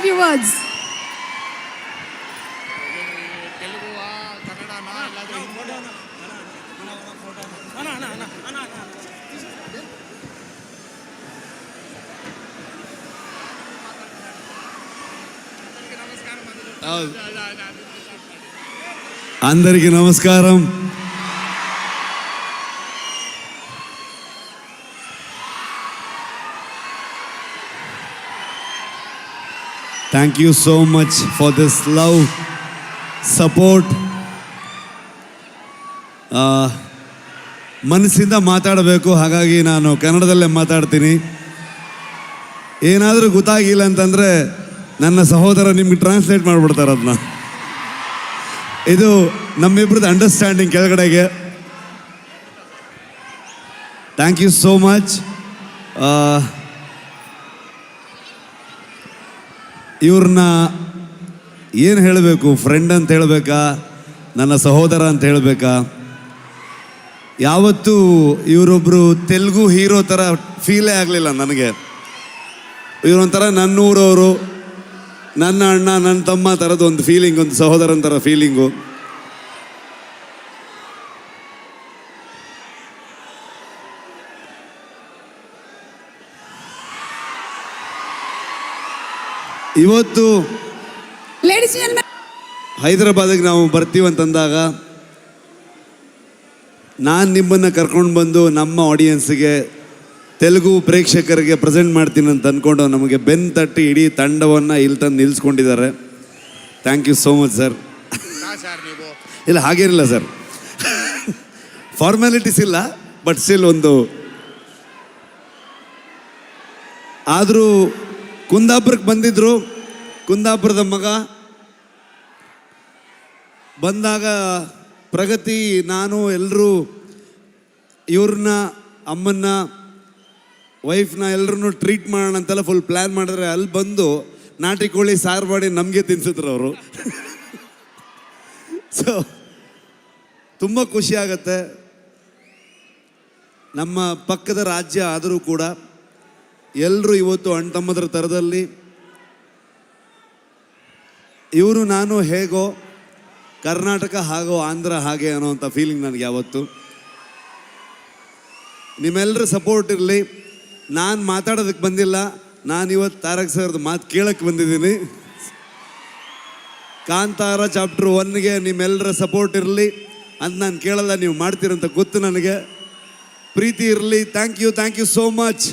few words. అందరికీ నమస్కారం. Thank you so much for this love, support. ಮನಸ್ಸಿಂದ ಮಾತಾಡಬೇಕು, ಹಾಗಾಗಿ ನಾನು ಕನ್ನಡದಲ್ಲೇ ಮಾತಾಡ್ತೀನಿ. ಏನಾದರೂ ಗೊತ್ತಾಗಿಲ್ಲ ಅಂತಂದರೆ ನನ್ನ ಸಹೋದರ ನಿಮ್ಗೆ ಟ್ರಾನ್ಸ್ಲೇಟ್ ಮಾಡಿಬಿಡ್ತಾರೆ ಅದನ್ನ. ಇದು ನಮ್ಮಿಬ್ರದ್ದು ಅಂಡರ್ಸ್ಟ್ಯಾಂಡಿಂಗ್ ಕೆಳಗಡೆಗೆ. Thank you so much. ಇವ್ರನ್ನ ಏನು ಹೇಳಬೇಕು, ಫ್ರೆಂಡ್ ಅಂತ ಹೇಳಬೇಕಾ, ನನ್ನ ಸಹೋದರ ಅಂತ ಹೇಳಬೇಕಾ? ಯಾವತ್ತೂ ಇವರೊಬ್ಬರು ತೆಲುಗು ಹೀರೋ ಥರ ಫೀಲೇ ಆಗಲಿಲ್ಲ ನನಗೆ. ಇವರೊಂಥರ ನನ್ನೂರವರು, ನನ್ನ ಅಣ್ಣ, ನನ್ನ ತಮ್ಮ ಥರದ್ದು ಒಂದು ಫೀಲಿಂಗ್, ಒಂದು ಸಹೋದರನ ಥರ ಫೀಲಿಂಗು. ಇವತ್ತು ಹೈದರಾಬಾದಿಗೆ ನಾವು ಬರ್ತೀವಂತಂದಾಗ ನಾನು ನಿಮ್ಮನ್ನು ಕರ್ಕೊಂಡು ಬಂದು ನಮ್ಮ ಆಡಿಯನ್ಸ್ಗೆ, ತೆಲುಗು ಪ್ರೇಕ್ಷಕರಿಗೆ ಪ್ರೆಸೆಂಟ್ ಮಾಡ್ತೀನಿ ಅಂತ ಅಂದ್ಕೊಂಡು ನಮಗೆ ಬೆನ್ನು ತಟ್ಟಿ ಇಡೀ ತಂಡವನ್ನು ಇಲ್ಲಿ ತಂದು ನಿಲ್ಲಿಸ್ಕೊಂಡಿದ್ದಾರೆ. Thank you so much sir. ಇಲ್ಲ ಹಾಗೇನಿಲ್ಲ ಸರ್, ಫಾರ್ಮ್ಯಾಲಿಟೀಸ್ ಇಲ್ಲ, ಬಟ್ ಸ್ಟಿಲ್ ಒಂದು. ಆದರೂ ಕುಂದಾಪುರಕ್ಕೆ ಬಂದಿದ್ದರು, ಕುಂದಾಪುರದ ಮಗ ಬಂದಾಗ ಪ್ರಗತಿ, ನಾನು ಎಲ್ಲರೂ ಇವ್ರನ್ನ, ಅಮ್ಮನ್ನ, ವೈಫ್ನ ಎಲ್ಲರನ್ನೂ ಟ್ರೀಟ್ ಮಾಡೋಣ ಅಂತೆಲ್ಲ ಫುಲ್ ಪ್ಲ್ಯಾನ್ ಮಾಡಿದ್ರೆ, ಅಲ್ಲಿ ಬಂದು ನಾಟಿ ಕೋಳಿ ಸಾರು ಮಾಡಿ ನಮಗೆ ತಿನ್ಸಿದ್ರು ಅವರು. ಸೊ ತುಂಬ ಖುಷಿ ಆಗತ್ತೆ. ನಮ್ಮ ಪಕ್ಕದ ರಾಜ್ಯ ಆದರೂ ಕೂಡ ಎಲ್ಲರೂ ಇವತ್ತು ಅಣ್ಣ ತಮ್ಮದ್ರ ಥರದಲ್ಲಿ, ಇವರು ನಾನು ಹೇಗೋ, ಕರ್ನಾಟಕ ಹಾಗೋ, ಆಂಧ್ರ ಹಾಗೆ ಅನ್ನೋವಂಥ ಫೀಲಿಂಗ್ ನನಗೆ ಯಾವತ್ತು. ನಿಮ್ಮೆಲ್ಲರ ಸಪೋರ್ಟ್ ಇರಲಿ. ನಾನು ಮಾತಾಡೋದಕ್ಕೆ ಬಂದಿಲ್ಲ, ನಾನು ಇವತ್ತು ತಾರಕ್ ಸರ್ದು ಮಾತು ಕೇಳಕ್ಕೆ ಬಂದಿದ್ದೀನಿ. ಕಾಂತಾರ ಚಾಪ್ಟರ್ 1ಗೆ ನಿಮ್ಮೆಲ್ಲರ ಸಪೋರ್ಟ್ ಇರಲಿ ಅಂತ ನಾನು ಕೇಳಲ್ಲ, ನೀವು ಮಾಡ್ತೀರಂತ ಗೊತ್ತು ನನಗೆ. ಪ್ರೀತಿ ಇರಲಿ. Thank you so much.